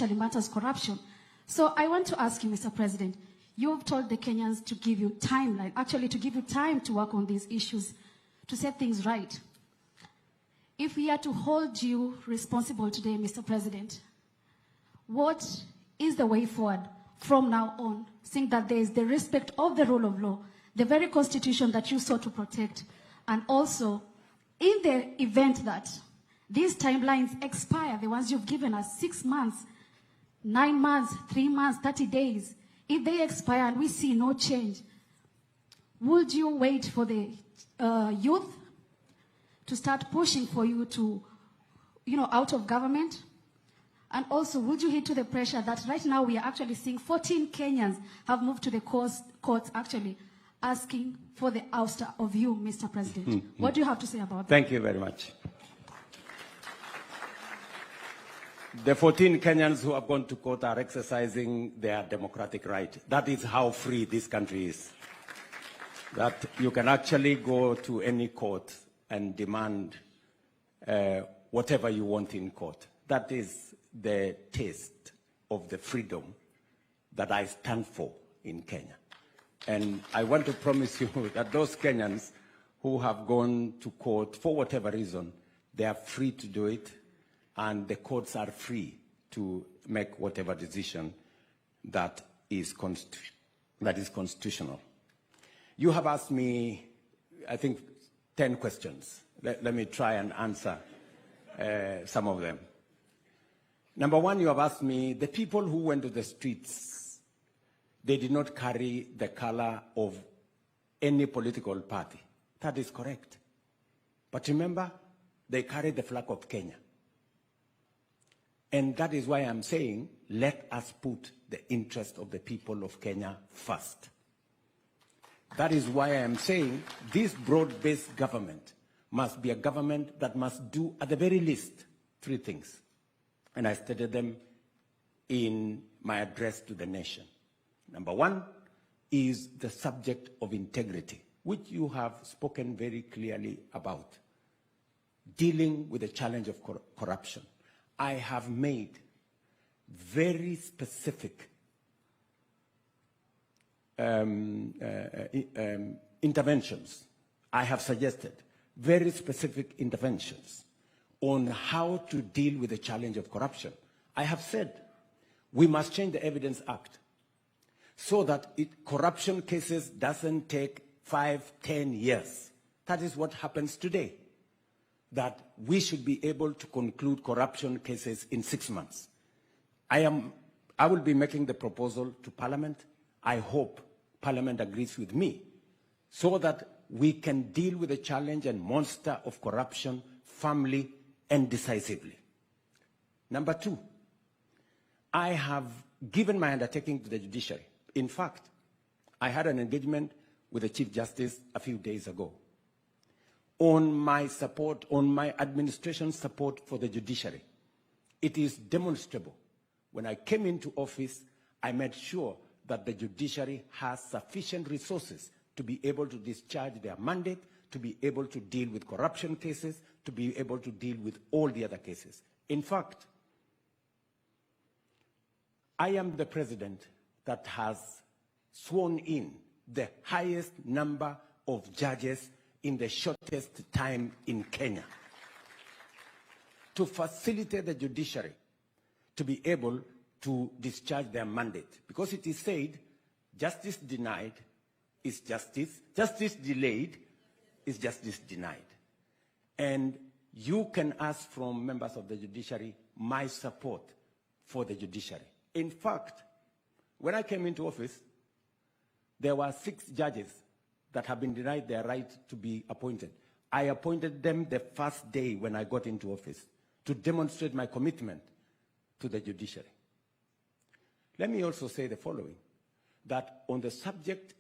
actually matters corruption. So I want to ask you, Mr. President, you've told the Kenyans to give you timeline, actually to give you time to work on these issues, to set things right. If we are to hold you responsible today, Mr. President, what is the way forward from now on, seeing that there is the respect of the rule of law, the very constitution that you sought to protect, and also in the event that these timelines expire, the ones you've given us, 6 months, 9 months, 3 months, 30 days, if they expire and we see no change, would you wait for the youth to start pushing for you to, out of government? And also, would you heed to the pressure that right now we are actually seeing 14 Kenyans have moved to the courts actually asking for the ouster of you, Mr. President? What do you have to say about that? Thank you very much. The 14 Kenyans who have gone to court are exercising their democratic right. That is how free this country is. That you can actually go to any court and demand whatever you want in court. That is the taste of the freedom that I stand for in Kenya. And I want to promise you that those Kenyans who have gone to court for whatever reason, they are free to do it, and the courts are free to make whatever decision that is constitutional. You have asked me, I think, 10 questions. Let me try and answer some of them. Number one, you have asked me, the people who went to the streets, they did not carry the color of any political party. That is correct. But remember, they carried the flag of Kenya. And that is why I'm saying, let us put the interest of the people of Kenya first. That is why I am saying this broad-based government must be a government that must do, at the very least, 3 things. And I stated them in my address to the nation. Number one is the subject of integrity, which you have spoken very clearly about, dealing with the challenge of corruption. I have made very specific interventions. I have suggested very specific interventions on how to deal with the challenge of corruption. I have said we must change the Evidence Act so that corruption cases doesn't take 5, 10 years. That is what happens today, that we should be able to conclude corruption cases in 6 months. I will be making the proposal to Parliament. I hope Parliament agrees with me so that we can deal with the challenge and monster of corruption firmly and decisively. Number 2, I have given my undertaking to the judiciary. In fact, I had an engagement with the Chief Justice a few days ago on my support, on my administration's support for the judiciary. It is demonstrable. When I came into office, I made sure that the judiciary has sufficient resources to be able to discharge their mandate, to be able to deal with corruption cases, to be able to deal with all the other cases. In fact, I am the president that has sworn in the highest number of judges in the shortest time in Kenya to facilitate the judiciary to be able to discharge their mandate. Because it is said, justice denied is justice, justice delayed is justice denied. And you can ask from members of the judiciary my support for the judiciary. In fact, when I came into office, there were 6 judges that have been denied their right to be appointed. I appointed them the first day when I got into office to demonstrate my commitment to the judiciary. Let me also say the following, that on the subject